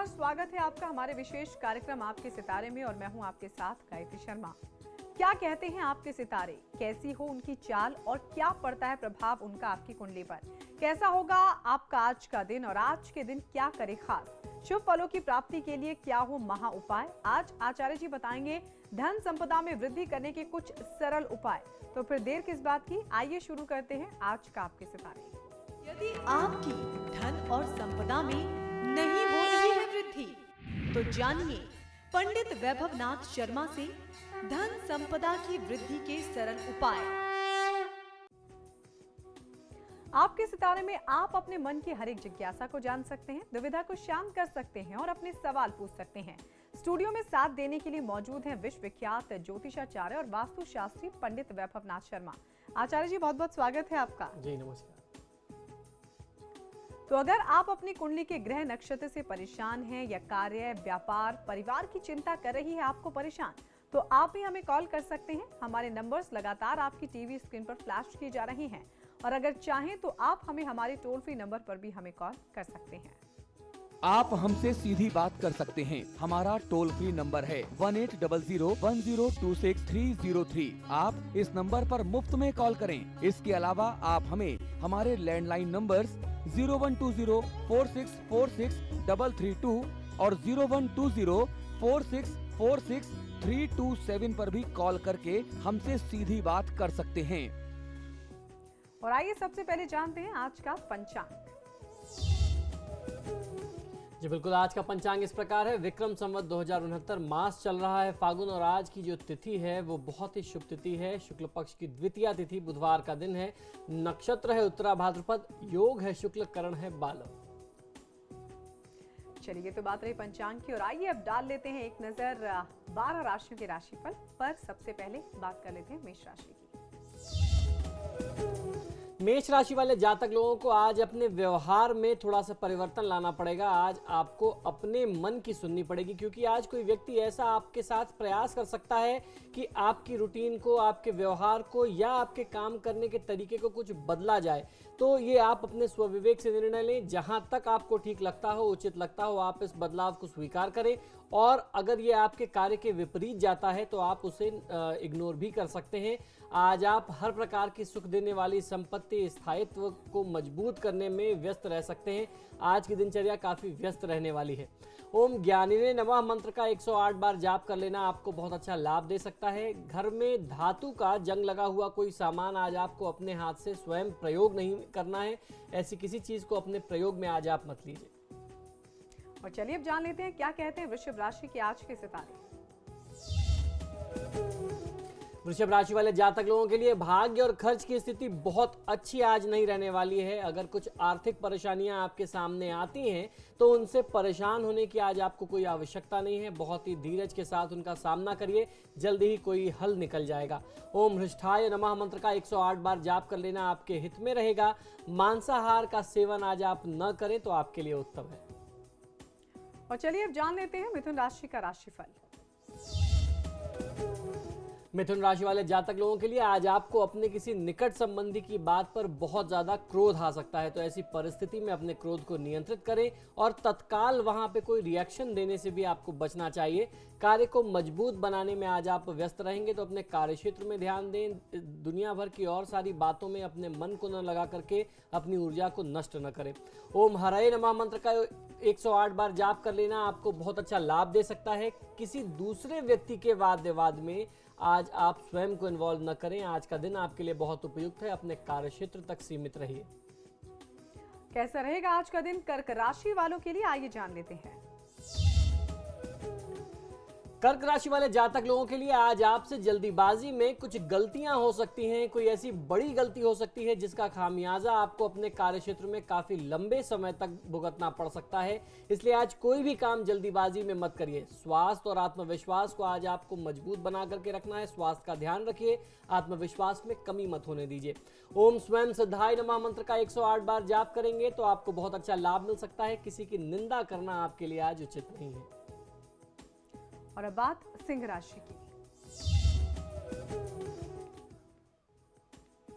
नमस्कार, स्वागत है आपका हमारे विशेष कार्यक्रम आपके सितारे में और मैं हूं आपके साथ गायत्री शर्मा। क्या कहते हैं आपके सितारे, कैसी हो उनकी चाल और क्या पड़ता है प्रभाव उनका आपकी कुंडली पर? कैसा होगा आपका आज का दिन और आज के दिन क्या करे खास? शुभ फलों की प्राप्ति के लिए क्या हो महा उपाय? आज आचार्य जी बताएंगे धन संपदा में वृद्धि करने के कुछ सरल उपाय। तो फिर देर किस बात की, आइए शुरू करते हैं आज का आपके सितारे। यदि आपकी धन और संपदा में नहीं हो रही है वृद्धि, तो जानिए पंडित वैभवनाथ शर्मा से धन संपदा की वृद्धि के सरल उपाय। आपके सितारे में आप अपने मन की हर एक जिज्ञासा को जान सकते हैं, दुविधा को शांत कर सकते हैं और अपने सवाल पूछ सकते हैं। स्टूडियो में साथ देने के लिए मौजूद हैं विश्वविख्यात ज्योतिषाचार्य और वास्तुशास्त्री पंडित वैभवनाथ शर्मा। आचार्य जी, बहुत बहुत स्वागत है आपका। जी नमस्कार। तो अगर आप अपनी कुंडली के ग्रह नक्षत्र से परेशान हैं या कार्य, व्यापार, परिवार की चिंता कर रही है आपको परेशान, तो आप भी हमें कॉल कर सकते हैं। हमारे नंबर्स लगातार आपकी टीवी स्क्रीन पर फ्लैश की जा रही हैं और अगर चाहें तो आप हमें हमारे टोल फ्री नंबर पर भी हमें कॉल कर सकते हैं। आप हमसे सीधी बात कर सकते हैं। हमारा टोल फ्री नंबर है 18001026-303। आप इस नंबर पर मुफ्त में कॉल करें। इसके अलावा आप हमें हमारे लैंडलाइन नंबर्स 012046463332 और 012046463327 पर भी कॉल करके हमसे सीधी बात कर सकते हैं। और आइए सबसे पहले जानते हैं आज का पंचांग। जी बिल्कुल, आज का पंचांग इस प्रकार है। विक्रम संवत 2069 मास चल रहा है फागुन और आज की जो तिथि है वो बहुत ही शुभ तिथि है। शुक्ल पक्ष की द्वितीया तिथि, बुधवार का दिन है। नक्षत्र है उत्तरा भाद्रपद, योग है शुक्ल, करण है बालव। चलिए, तो बात रही पंचांग की और आइए अब डाल लेते हैं एक नजर 12 राशियों के राशिफल पर। सबसे पहले बात कर लेते हैं मेष राशि की। मेष राशि वाले जातक लोगों को आज अपने व्यवहार में थोड़ा सा परिवर्तन लाना पड़ेगा। आज आपको अपने मन की सुननी पड़ेगी, क्योंकि आज कोई व्यक्ति ऐसा आपके साथ प्रयास कर सकता है कि आपकी रूटीन को, आपके व्यवहार को या आपके काम करने के तरीके को कुछ बदला जाए। तो ये आप अपने स्वविवेक से निर्णय लें। जहां तक आपको ठीक लगता हो, उचित लगता हो, आप इस बदलाव को स्वीकार करें और अगर ये आपके कार्य के विपरीत जाता है तो आप उसे इग्नोर भी कर सकते हैं। आज आप हर प्रकार की सुख देने वाली संपत्ति स्थायित्व को मजबूत करने में व्यस्त रह सकते हैं। आज की दिनचर्या काफी व्यस्त रहने वाली है। ओम ज्ञानिने नमः मंत्र का 108 बार जाप कर लेना आपको बहुत अच्छा लाभ दे सकता है। घर में धातु का जंग लगा हुआ कोई सामान आज आपको अपने हाथ से स्वयं प्रयोग नहीं करना है। ऐसी किसी चीज को अपने प्रयोग में आज आप मत लीजिए। और चलिए अब जान लेते हैं क्या कहते हैं वृषभ राशि के आज के सितारे। वृषभ राशि वाले जातक लोगों के लिए भाग्य और खर्च की स्थिति बहुत अच्छी आज नहीं रहने वाली है। अगर कुछ आर्थिक परेशानियां आपके सामने आती हैं तो उनसे परेशान होने की आज आपको कोई आवश्यकता नहीं है। बहुत ही धीरज के साथ उनका सामना करिए, जल्दी ही कोई हल निकल जाएगा। ओम हृष्ठाय नमः मंत्र का 108 बार जाप कर लेना आपके हित में रहेगा। मांसाहार का सेवन आज आप न करें तो आपके लिए उत्तम है। और चलिए अब जान लेते हैं मिथुन राशि का राशिफल। मिथुन राशि वाले जातक लोगों के लिए आज आपको अपने किसी निकट संबंधी की बात पर बहुत ज्यादा क्रोध आ सकता है। तो ऐसी परिस्थिति में अपने क्रोध को नियंत्रित करें और तत्काल वहां पे कोई रिएक्शन देने से भी आपको बचना चाहिए। कार्य को मजबूत बनाने में आज आप व्यस्त रहेंगे, तो अपने कार्य क्षेत्र में ध्यान दें। दुनिया भर की और सारी बातों में अपने मन को न लगा करके अपनी ऊर्जा को नष्ट न करें। ओम हराय नमः मंत्र का 108 बार जाप कर लेना आपको बहुत अच्छा लाभ दे सकता है। किसी दूसरे व्यक्ति के वाद विवाद में आज आप स्वयं को इन्वॉल्व न करें। आज का दिन आपके लिए बहुत उपयुक्त है। अपने कार्य क्षेत्र तक सीमित रहिए। कैसा रहेगा आज का दिन कर्क राशि वालों के लिए, आइए जान लेते हैं। कर्क राशि वाले जातक लोगों के लिए आज आपसे जल्दीबाजी में कुछ गलतियां हो सकती हैं। कोई ऐसी बड़ी गलती हो सकती है जिसका खामियाजा आपको अपने कार्यक्षेत्र में काफी लंबे समय तक भुगतना पड़ सकता है। इसलिए आज कोई भी काम जल्दीबाजी में मत करिए। स्वास्थ्य और आत्मविश्वास को आज आपको मजबूत बना करके रखना है। स्वास्थ्य का ध्यान रखिए, आत्मविश्वास में कमी मत होने दीजिए। ओम स्वयं सिद्धाय नमः मंत्र का 108 बार जाप करेंगे तो आपको बहुत अच्छा लाभ मिल सकता है। किसी की निंदा करना आपके लिए आज उचित नहीं है। और अब बात सिंह राशि की।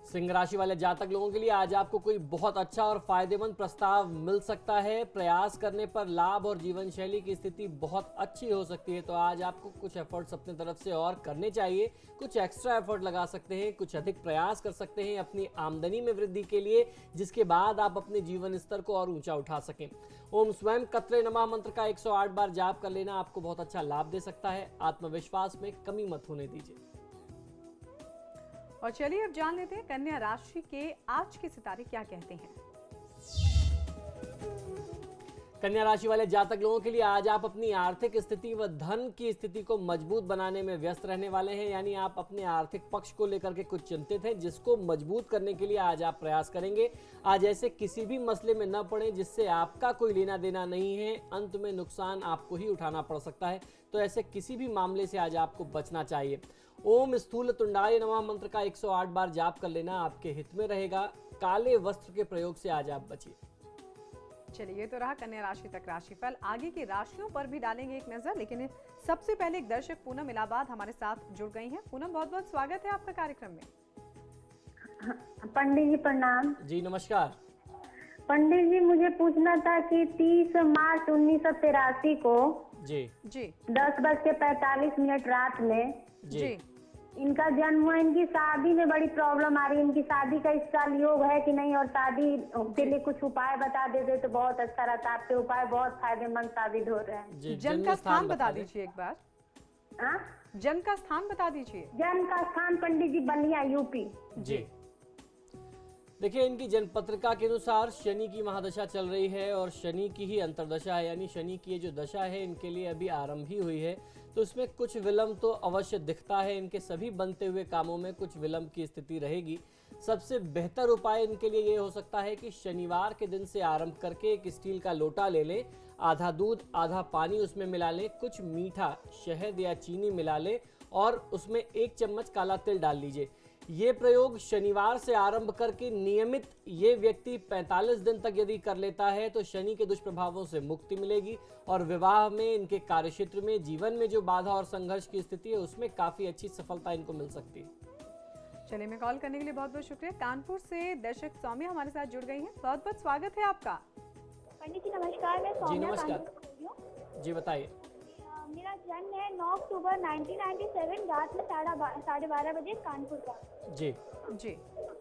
सिंह राशि वाले जातक लोगों के लिए आज आपको कोई बहुत अच्छा और फायदेमंद प्रस्ताव मिल सकता है। प्रयास करने पर लाभ और जीवन शैली की स्थिति बहुत अच्छी हो सकती है। तो आज आपको कुछ एफर्ट्स अपनी तरफ से और करने चाहिए, कुछ एक्स्ट्रा एफर्ट लगा सकते हैं, कुछ अधिक प्रयास कर सकते हैं अपनी आमदनी में वृद्धि के लिए, जिसके बाद आप अपने जीवन स्तर को और ऊंचा उठा सकें। ओम स्वयं कत्रे नमः मंत्र का 108 बार जाप कर लेना आपको बहुत अच्छा लाभ दे सकता है। आत्मविश्वास में कमी मत होने दीजिए। और चलिए अब जान लेते हैं कन्या राशि के आज के सितारे क्या कहते हैं। कन्या राशि वाले जातक लोगों के लिए आज आप अपनी आर्थिक स्थिति व धन की स्थिति को मजबूत बनाने में व्यस्त रहने वाले हैं। यानी आप अपने आर्थिक पक्ष को लेकर के कुछ चिंतित हैं, जिसको मजबूत करने के लिए आज आप प्रयास करेंगे। आज ऐसे किसी भी मसले में न पड़े जिससे आपका कोई लेना देना नहीं है, अंत में नुकसान आपको ही उठाना पड़ सकता है। तो ऐसे किसी भी मामले से आज आपको बचना चाहिए। ओम स्थूल तुंडाय नमः मंत्र का 108 बार जाप कर लेना आपके हित में रहेगा। काले वस्त्र के प्रयोग से आज आप बचिए। चलिए ये तो रहा कन्या राशि तक राशिफल। आगे की राशियों पर भी डालेंगे एक नजर, लेकिन सबसे पहले एक दर्शक पूनम इलाहाबाद हमारे साथ जुड़ गई हैं। पूनम, बहुत बहुत स्वागत है आपका कार्यक्रम में। पंडित जी प्रणाम। जी नमस्कार। पंडित जी मुझे पूछना था कि 30 मार्च 1983 को जी 10:45 रात में जी इनका जन्म हुआ। इनकी शादी में बड़ी प्रॉब्लम आ रही है। इनकी शादी का इस साल योग है कि नहीं, और शादी के लिए कुछ उपाय बता देते तो बहुत अच्छा रहता। आपके उपाय बहुत फायदेमंद साबित हो रहे हैं। जन्म का स्थान बता दीजिए एक बार। हाँ? जन्म का स्थान बता दीजिए। जन्म का स्थान पंडित जी बलिया, यूपी। जी देखिए, इनकी जन्म पत्रिका के अनुसार शनि की महादशा चल रही है और शनि की ही अंतर्दशा है। यानी शनि की ये जो दशा है इनके लिए अभी आरंभ ही हुई है, तो इसमें कुछ विलंब तो अवश्य दिखता है। इनके सभी बनते हुए कामों में कुछ विलंब की स्थिति रहेगी। सबसे बेहतर उपाय इनके लिए ये हो सकता है कि शनिवार के दिन से आरंभ करके एक स्टील का लोटा ले लें, आधा दूध आधा पानी उसमें मिला लें, कुछ मीठा शहद या चीनी मिला लें और उसमें 1 चम्मच काला तिल डाल लीजिए। ये प्रयोग शनिवार से आरंभ करके नियमित ये व्यक्ति 45 दिन तक यदि कर लेता है तो शनि के दुष्प्रभावों से मुक्ति मिलेगी और विवाह में, इनके कार्यक्षेत्र में, जीवन में जो बाधा और संघर्ष की स्थिति है उसमें काफी अच्छी सफलता इनको मिल सकती है। चलिए, मैं कॉल करने के लिए बहुत बहुत शुक्रिया। कानपुर से दर्शक सौम्या हमारे साथ जुड़ गई हैं। बहुत बहुत स्वागत है आपका। पंडित जी नमस्कार, मैं जी सौम्या नमस्कार। कानपुर से बोल रही हूँ। जी बताइए। मेरा जन्म है 9 अक्टूबर 1997 रात में 12:30 बजे कानपुर का। जी जी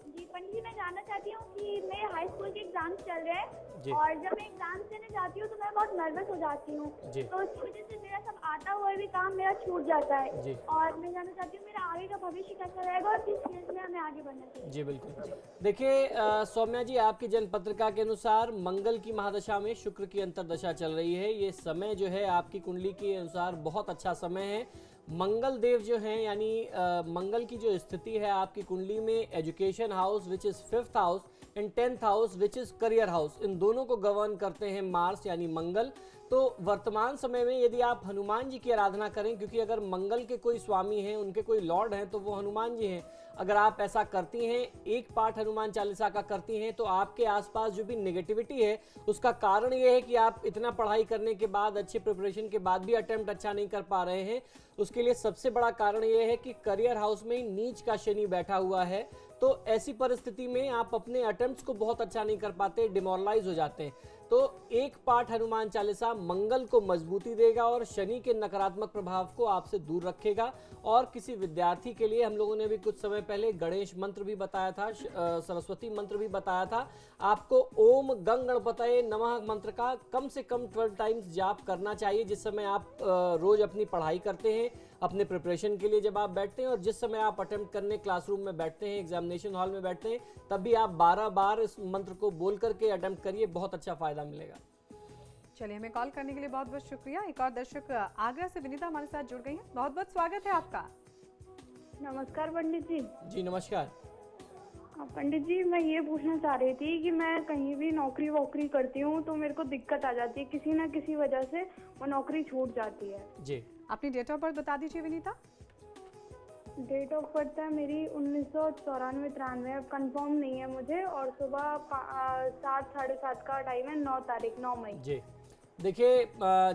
जी पंडित जी, मैं जानना चाहती हूँ कि मेरे हाई स्कूल के एग्जाम्स चल रहे जी। हैं और जब मैं एग्जाम देने जाती हूँ तो मैं बहुत नर्वस हो जाती हूँ। जी। तो उसकी वजह से मेरा सब आता हुआ भी काम मेरा छूट जाता है। जी। और मैं जानना चाहती हूँ मेरा आगे का भविष्य कैसा रहेगा और किस फील्ड में हमें आगे बढ़ना चाहिए। जी बिल्कुल। देखिए सौम्या जी, आपकी जन्म पत्रिका के अनुसार मंगल की महादशा में शुक्र की अंतर्दशा चल रही है। ये समय जो है आपकी कुंडली के अनुसार बहुत अच्छा समय है। मंगल देव जो हैं, यानी मंगल की जो स्थिति है आपकी कुंडली में, education house which is 5th house and 10th house which is career house, इन दोनों को गवर्न करते हैं मार्स यानी मंगल। तो वर्तमान समय में यदि आप हनुमान जी की आराधना करें, क्योंकि अगर मंगल के कोई स्वामी हैं, उनके कोई लॉर्ड हैं, तो वो हनुमान जी हैं। अगर आप ऐसा करती हैं, एक पाठ हनुमान चालीसा का करती हैं, तो आपके आसपास जो भी नेगेटिविटी है उसका कारण ये है कि आप इतना पढ़ाई करने के बाद, अच्छे प्रिपरेशन के बाद भी अटेम्प्ट अच्छा नहीं कर पा रहे हैं। उसके लिए सबसे बड़ा कारण ये है कि करियर हाउस में नीच का शनि बैठा हुआ है। तो ऐसी परिस्थिति में आप अपने अटेम्प्ट्स को बहुत अच्छा नहीं कर पाते, डिमोरलाइज हो जाते हैं। तो एक पाठ हनुमान चालीसा मंगल को मजबूती देगा और शनि के नकारात्मक प्रभाव को आपसे दूर रखेगा। और किसी विद्यार्थी के लिए हम लोगों ने भी कुछ समय पहले गणेश मंत्र भी बताया था, सरस्वती मंत्र भी बताया था। आपको ओम गंग गणपतये नमः मंत्र का कम से कम 12 टाइम्स जाप करना चाहिए जिस समय आप रोज अपनी पढ़ाई करते हैं, अपने प्रिपरेशन के लिए जब आप बैठते हैं, और जिस समय आप अटेम्प्ट करने क्लासरूम में बैठते हैं, एग्जामिनेशन हॉल में बैठते हैं, तब भी आप 12 बार इस मंत्र को बोल करके अटेम्प्ट करिए, बहुत अच्छा फायदा मिलेगा। चलिए, हमें कॉल करने के लिए बहुत बहुत शुक्रिया। एक और दर्शक आगरा से विनीता हमारे साथ जुड़ गई हैं। बहुत बहुत स्वागत है आपका। नमस्कार पंडित जी। जी नमस्कार। पंडित जी, मैं ये पूछना चाह रही थी कि मैं कहीं भी नौकरी वोकरी करती हूँ तो मेरे को दिक्कत आ जाती है, किसी न किसी वजह से वो नौकरी छूट जाती है। जी अपनी डेट ऑफ बर्थ बता दीजिए विनीता। डेट ऑफ बर्थ है मेरी 1994-93, अब कंफर्म नहीं है मुझे। और सुबह 7 साढ़े 7 का टाइम है, 9 तारीख 9 मई। जी देखिए,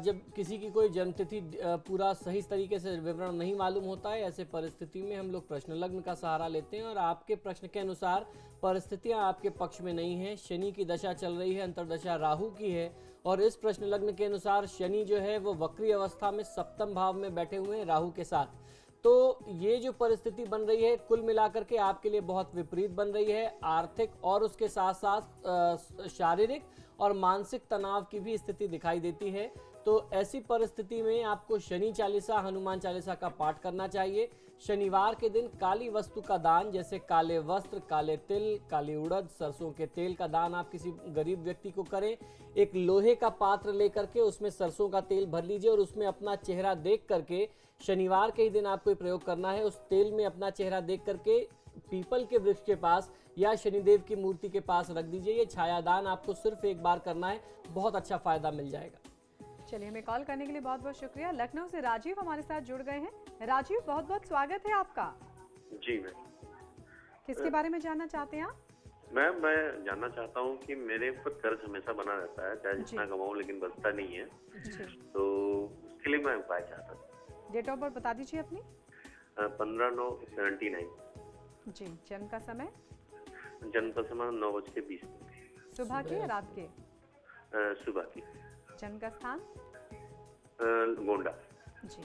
जब किसी की कोई जन्मतिथि पूरा सही तरीके से विवरण नहीं मालूम होता है, ऐसे परिस्थिति में हम लोग प्रश्न लग्न का सहारा लेते हैं और आपके प्रश्न के अनुसार परिस्थितियां आपके पक्ष में नहीं है। शनि की दशा चल रही है, अंतर्दशा राहु की है और इस प्रश्न लग्न के अनुसार शनि जो है वो वक्री अवस्था में सप्तम भाव में बैठे हुए हैं राहु के साथ। तो ये जो परिस्थिति बन रही है कुल मिलाकर के आपके लिए बहुत विपरीत बन रही है। आर्थिक और उसके साथ साथ शारीरिक और मानसिक तनाव की भी स्थिति दिखाई देती है। तो ऐसी परिस्थिति में आपको शनि चालीसा, हनुमान चालीसा का पाठ करना चाहिए। शनिवार के दिन काली वस्तु का दान, जैसे काले वस्त्र, काले तिल, काली उड़द, सरसों के तेल का दान आप किसी गरीब व्यक्ति को करें। एक लोहे का पात्र लेकर के उसमें सरसों का तेल भर लीजिए और उसमें अपना चेहरा देख करके, शनिवार के ही दिन आपको प्रयोग करना है, उस तेल में अपना चेहरा देख करके पीपल के वृक्ष के पास या शनिदेव की मूर्ति के पास रख दीजिए। ये छायादान आपको सिर्फ एक बार करना है, बहुत अच्छा फायदा मिल जाएगा। चलिए, हमें कॉल करने के लिए बहुत बहुत शुक्रिया। लखनऊ से राजीव हमारे साथ जुड़ गए हैं। राजीव, बहुत बहुत स्वागत है आपका। जी मैम। किसके बारे में जानना चाहते हैं आप? मैम, मैं जानना चाहता हूँ कि मेरे ऊपर कर्ज हमेशा बना रहता है, चाहे जितना कमाऊँ लेकिन बचता नहीं है। तो उसके लिए मैं उपाय चाहता था। डेट ऑफ बर्थ बता दीजिए अपनी। 15/9/79। जी। जन्म का समय? जन्म का समय 9:20। सुबह की या रात के? सुबह की। जन्म का स्थान? गोंडा। जी।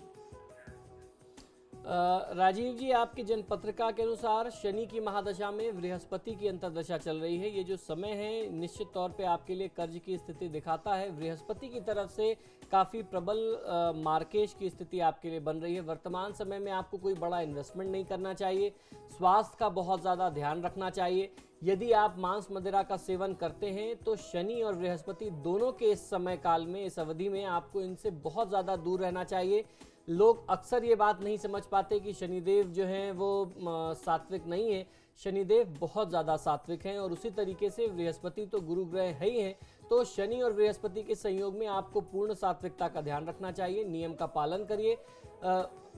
राजीव जी, आपके जन्म पत्रिका के अनुसार शनि की महादशा में बृहस्पति की अंतर्दशा चल रही है। ये जो समय है निश्चित तौर पे आपके लिए कर्ज की स्थिति दिखाता है। बृहस्पति की तरफ से काफ़ी प्रबल मार्केज की स्थिति आपके लिए बन रही है। वर्तमान समय में आपको कोई बड़ा इन्वेस्टमेंट नहीं करना चाहिए। स्वास्थ्य का बहुत ज़्यादा ध्यान रखना चाहिए। यदि आप मांस मदिरा का सेवन करते हैं तो शनि और बृहस्पति दोनों के इस समय काल में, इस अवधि में आपको इनसे बहुत ज़्यादा दूर रहना चाहिए। लोग अक्सर ये बात नहीं समझ पाते कि शनिदेव जो हैं वो सात्विक नहीं है। शनिदेव बहुत ज़्यादा सात्विक हैं और उसी तरीके से बृहस्पति तो गुरु ग्रह है ही हैं। तो शनि और बृहस्पति के संयोग में आपको पूर्ण सात्विकता का ध्यान रखना चाहिए। नियम का पालन करिए।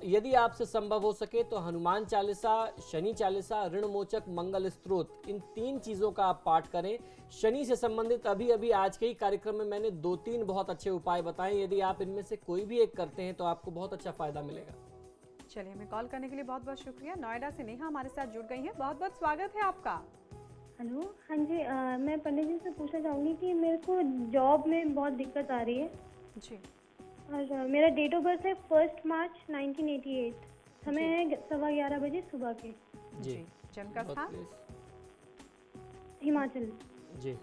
यदि आपसे संभव हो सके तो हनुमान चालीसा, शनि चालीसा, ऋण मोचक, मंगल स्तोत्र, इन 3 चीज़ों का आप पाठ करें। शनि से संबंधित अभी अभी आज के ही कार्यक्रम में मैंने 2-3 बहुत अच्छे उपाय बताए। यदि आप इनमें से कोई भी एक करते हैं तो आपको बहुत अच्छा फायदा मिलेगा। चलिए, हमें कॉल करने के लिए बहुत बहुत शुक्रिया। नोएडा से नेहा हमारे साथ जुड़ गई हैं। बहुत बहुत स्वागत है आपका। हेलो, हाँ जी। मैं पंडित जी से पूछना चाहूँगी कि मेरे को जॉब में बहुत दिक्कत आ रही है। जी। और मेरा डेट ऑफ बर्थ है 1 मार्च 1988। समय है 11:15 बजे सुबह के। जी। जन्म का स्थान? हिमाचल। जी।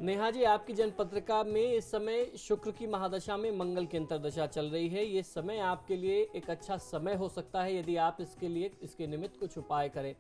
नेहा जी, आपकी जन्म पत्रिका में इस समय शुक्र की महादशा में मंगल की अंतर्दशा चल रही है। ये समय आपके लिए एक अच्छा समय हो सकता है यदि आप इसके निमित्त कुछ उपाय करें।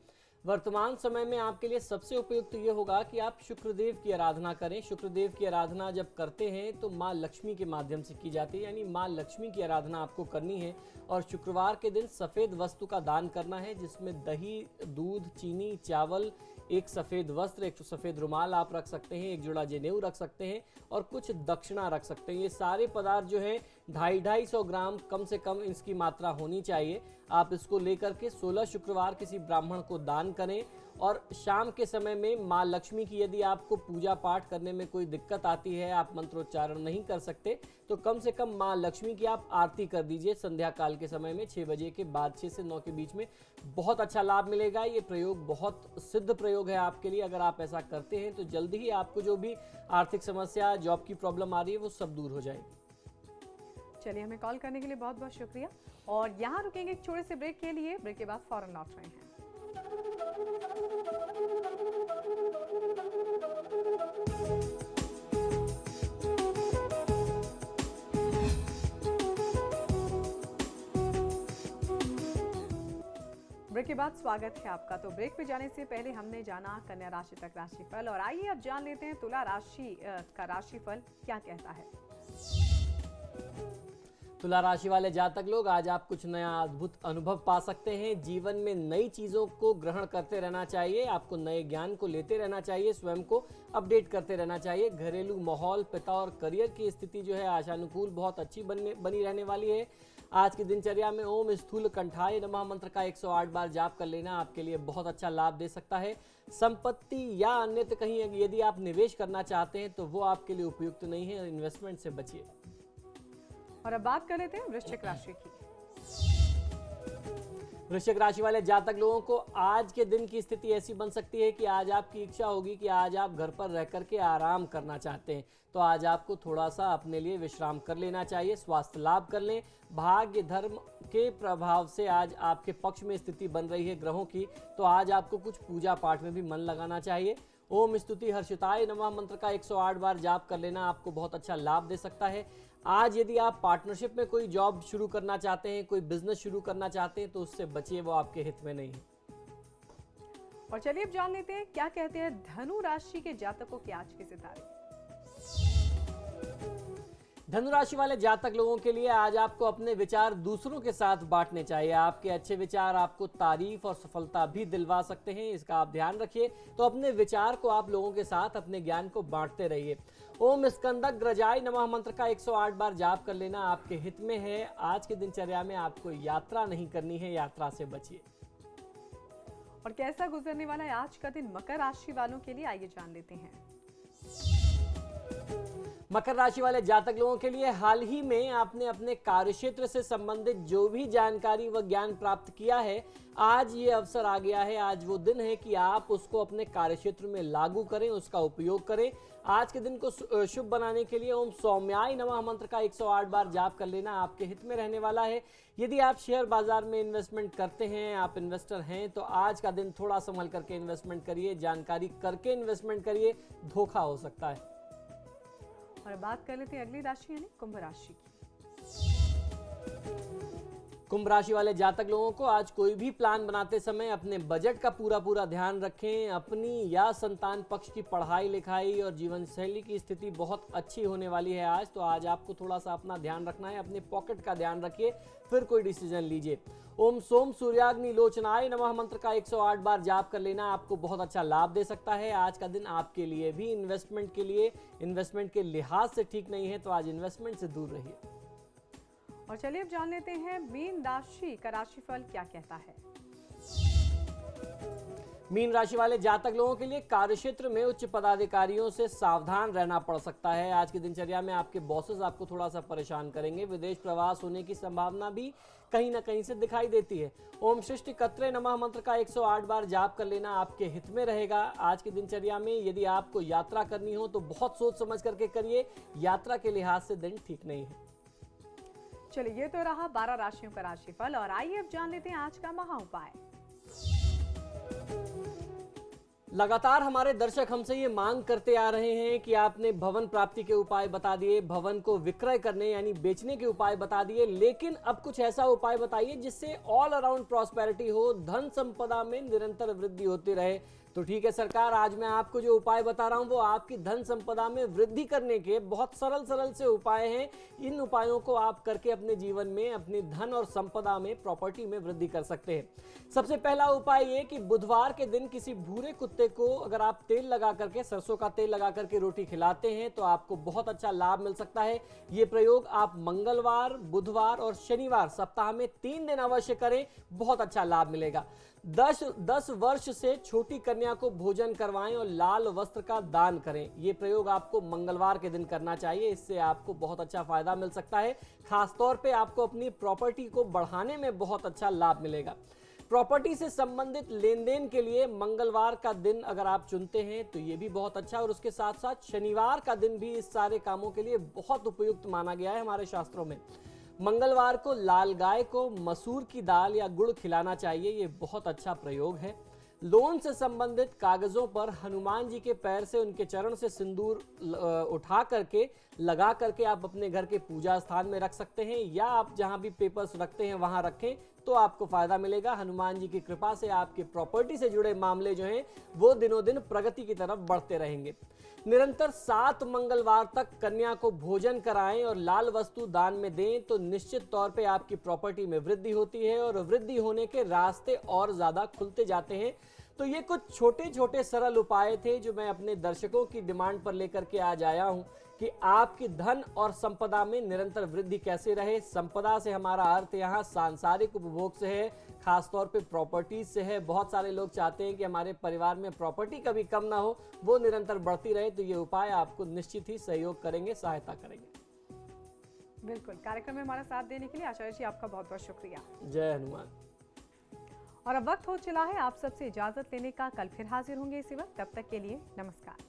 वर्तमान समय में आपके लिए सबसे उपयुक्त ये होगा कि आप शुक्रदेव की आराधना करें। शुक्रदेव की आराधना जब करते हैं तो माँ लक्ष्मी के माध्यम से की जाती है, यानी माँ लक्ष्मी की आराधना आपको करनी है। और शुक्रवार के दिन सफ़ेद वस्तु का दान करना है, जिसमें दही, दूध, चीनी, चावल, एक सफ़ेद वस्त्र, एक सफ़ेद रुमाल आप रख सकते हैं, एक जोड़ा जनेऊ रख सकते हैं और कुछ दक्षिणा रख सकते हैं। ये सारे पदार्थ जो हैं 250-250 ग्राम कम से कम इसकी मात्रा होनी चाहिए। आप इसको लेकर के 16 शुक्रवार किसी ब्राह्मण को दान करें। और शाम के समय में माँ लक्ष्मी की यदि आपको पूजा पाठ करने में कोई दिक्कत आती है, आप मंत्रोच्चारण नहीं कर सकते, तो कम से कम माँ लक्ष्मी की आप आरती कर दीजिए संध्या काल के समय में 6 बजे के बाद, 6 से 9 के बीच में। बहुत अच्छा लाभ मिलेगा। ये प्रयोग बहुत सिद्ध प्रयोग है आपके लिए। अगर आप ऐसा करते हैं तो जल्दी ही आपको जो भी आर्थिक समस्या, जॉब की प्रॉब्लम आ रही है वो सब दूर हो जाएगी। चलिए, हमें कॉल करने के लिए बहुत बहुत शुक्रिया। और यहाँ रुकेंगे एक छोटे से ब्रेक के लिए। ब्रेक के बाद फौरन लौट रहे हैं। ब्रेक के बाद स्वागत है आपका। तो ब्रेक पे जाने से पहले हमने जाना कन्या राशि तक राशिफल, और आइए अब जान लेते हैं तुला राशि का राशिफल क्या कहता है। तुला राशि वाले जातक लोग, आज आप कुछ नया अद्भुत अनुभव पा सकते हैं। जीवन में नई चीजों को ग्रहण करते रहना चाहिए, आपको नए ज्ञान को लेते रहना चाहिए, स्वयं को अपडेट करते रहना चाहिए। घरेलू माहौल, पिता और करियर की स्थिति जो है आशानुकूल बहुत अच्छी बनी रहने वाली है। आज की दिनचर्या में ओम स्थूल कंठाय नमः मंत्र का 108 बार जाप कर लेना आपके लिए बहुत अच्छा लाभ दे सकता है। संपत्ति या अन्यत्र कहीं यदि आप निवेश करना चाहते हैं तो वो आपके लिए उपयुक्त नहीं है, इन्वेस्टमेंट से बचिए। और अब बात कर लेते हैं वृश्चिक राशि की। वृश्चिक राशि वाले जातक लोगों को आज के दिन की स्थिति ऐसी बन सकती है कि आज आपकी इच्छा होगी कि आज आप घर पर रह करके आराम करना चाहते हैं, तो आज आपको थोड़ा सा अपने लिए विश्राम कर लेना चाहिए, स्वास्थ्य लाभ कर लें। भाग्य धर्म के प्रभाव से आज आपके पक्ष में स्थिति बन रही है ग्रहों की, तो आज आपको कुछ पूजा पाठ में भी मन लगाना चाहिए। ओम स्तुति हर्षिताय नमः मंत्र का 108 बार जाप कर लेना आपको बहुत अच्छा लाभ दे सकता है। आज यदि आप पार्टनरशिप में कोई जॉब शुरू करना चाहते हैं, कोई बिजनेस शुरू करना चाहते हैं तो उससे बचिए, वो आपके हित में नहीं है। और चलिए अब जान लेते हैं क्या कहते हैं धनु राशि के जातकों के आज के सितारे। धनु राशि वाले जातक लोगों के लिए आज आपको अपने विचार दूसरों के साथ बांटने चाहिए। आपके अच्छे विचार आपको तारीफ और सफलता भी दिलवा सकते हैं, इसका आप ध्यान रखिए। तो अपने विचार को आप लोगों के साथ, अपने ज्ञान को बांटते रहिए। ओम स्कंदग्रजाय नमः मंत्र का 108 बार जाप कर लेना आपके हित में है। आज के दिनचर्या में आपको यात्रा नहीं करनी है, यात्रा से बचिए। और कैसा गुजरने वाला है आज का दिन मकर राशि वालों के लिए, आइए जान लेते हैं। मकर राशि वाले जातक लोगों के लिए हाल ही में आपने अपने कार्यक्षेत्र से संबंधित जो भी जानकारी व ज्ञान प्राप्त किया है, आज ये अवसर आ गया है, आज वो दिन है कि आप उसको अपने कार्यक्षेत्र में लागू करें, उसका उपयोग करें। आज के दिन को शुभ बनाने के लिए ओम सौम्याय नमः मंत्र का 108 बार जाप कर लेना आपके हित में रहने वाला है। यदि आप शेयर बाजार में इन्वेस्टमेंट करते हैं, आप इन्वेस्टर हैं, तो आज का दिन थोड़ा संभल करके इन्वेस्टमेंट करिए, जानकारी करके इन्वेस्टमेंट करिए, धोखा हो सकता है। और बात कर लेते हैं अगली राशि यानी कुंभ राशि की। कुंभ राशि वाले जातक लोगों को आज कोई भी प्लान बनाते समय अपने बजट का पूरा ध्यान रखें। अपनी या संतान पक्ष की पढ़ाई लिखाई और जीवन शैली की स्थिति बहुत अच्छी होने वाली है आज, तो आज आपको थोड़ा सा अपना ध्यान रखना है, अपने पॉकेट का ध्यान रखिए, फिर कोई डिसीजन लीजिए। ओम सोम सूर्याग्नि लोचनाय नमः मंत्र का 108 बार जाप कर लेना आपको बहुत अच्छा लाभ दे सकता है। आज का दिन आपके लिए भी इन्वेस्टमेंट के लिहाज से ठीक नहीं है, तो आज इन्वेस्टमेंट से दूर रहिए। और चलिए अब जान लेते हैं मीन राशि का राशिफल क्या कहता है। मीन राशि वाले जातक लोगों के लिए कार्यक्षेत्र में उच्च पदाधिकारियों से सावधान रहना पड़ सकता है। आज की दिनचर्या में आपके बॉसेस आपको थोड़ा सा परेशान करेंगे। विदेश प्रवास होने की संभावना भी कहीं ना कहीं से दिखाई देती है। ओम सृष्टि कत्रे नमः मंत्र का 108 बार जाप कर लेना आपके हित में रहेगा। आज की दिनचर्या में यदि आपको यात्रा करनी हो तो बहुत सोच समझ करके करिए, यात्रा के लिहाज से दिन ठीक नहीं है। चलिए ये तो रहा 12 राशियों का राशिफल, और आइए अब जान लेते हैं आज का महा उपाय। लगातार हमारे दर्शक हमसे ये मांग करते आ रहे हैं कि आपने भवन प्राप्ति के उपाय बता दिए, भवन को विक्रय करने यानी बेचने के उपाय बता दिए, लेकिन अब कुछ ऐसा उपाय बताइए जिससे ऑल अराउंड प्रॉस्पेरिटी हो, धन संपदा में निरंतर वृद्धि होती रहे। तो ठीक है सरकार, आज मैं आपको जो उपाय बता रहा हूं वो आपकी धन संपदा में वृद्धि करने के बहुत सरल से उपाय हैं। इन उपायों को आप करके अपने जीवन में, अपनी धन और संपदा में, प्रॉपर्टी में वृद्धि कर सकते हैं। सबसे पहला उपाय ये कि बुधवार के दिन किसी भूरे कुत्ते को अगर आप तेल लगा करके, सरसों का तेल लगा करके रोटी खिलाते हैं तो आपको बहुत अच्छा लाभ मिल सकता है। ये प्रयोग आप मंगलवार, बुधवार और शनिवार सप्ताह में 3 दिन अवश्य करें, बहुत अच्छा लाभ मिलेगा। 10 वर्ष से छोटी कन्या को भोजन करवाएं और लाल वस्त्र का दान करें। ये प्रयोग आपको मंगलवार के दिन करना चाहिए, इससे आपको बहुत अच्छा फायदा मिल सकता है। खासतौर पे आपको अपनी प्रॉपर्टी को बढ़ाने में बहुत अच्छा लाभ मिलेगा। प्रॉपर्टी से संबंधित लेन देन के लिए मंगलवार का दिन अगर आप चुनते हैं तो ये भी बहुत अच्छा, और उसके साथ साथ शनिवार का दिन भी इस सारे कामों के लिए बहुत उपयुक्त माना गया है हमारे शास्त्रों में। मंगलवार को लाल गाय को मसूर की दाल या गुड़ खिलाना चाहिए, ये बहुत अच्छा प्रयोग है। लोन से संबंधित कागजों पर हनुमान जी के पैर से, उनके चरण से सिंदूर उठा करके, लगा करके आप अपने घर के पूजा स्थान में रख सकते हैं, या आप जहां भी पेपर्स रखते हैं वहां रखें, तो आपको फायदा मिलेगा। हनुमान जी की कृपा से आपके प्रॉपर्टी से जुड़े मामले जो हैं वो दिनों दिन प्रगति की तरफ बढ़ते रहेंगे। निरंतर 7 मंगलवार तक कन्या को भोजन कराएं और लाल वस्तु दान में दें तो निश्चित तौर पे आपकी प्रॉपर्टी में वृद्धि होती है और वृद्धि होने के रास्ते और ज्यादा खुलते जाते हैं। तो ये कुछ छोटे छोटे सरल उपाय थे जो मैं अपने दर्शकों की डिमांड पर लेकर के आज आया हूं कि आपकी धन और संपदा में निरंतर वृद्धि कैसे रहे। संपदा से हमारा अर्थ यहाँ सांसारिक उपभोग से है, खासतौर पे प्रॉपर्टीज से है। बहुत सारे लोग चाहते हैं कि हमारे परिवार में प्रॉपर्टी कभी कम ना हो, वो निरंतर बढ़ती रहे। तो ये उपाय आपको निश्चित ही सहयोग करेंगे, सहायता करेंगे। बिल्कुल, कार्यक्रम में हमारा साथ देने के लिए आचार्य जी आपका बहुत बहुत शुक्रिया। जय हनुमान। और अब वक्त हो चला है आप सबसे इजाजत लेने का। कल फिर हाजिर होंगे इसी वक्त, तब तक के लिए नमस्कार।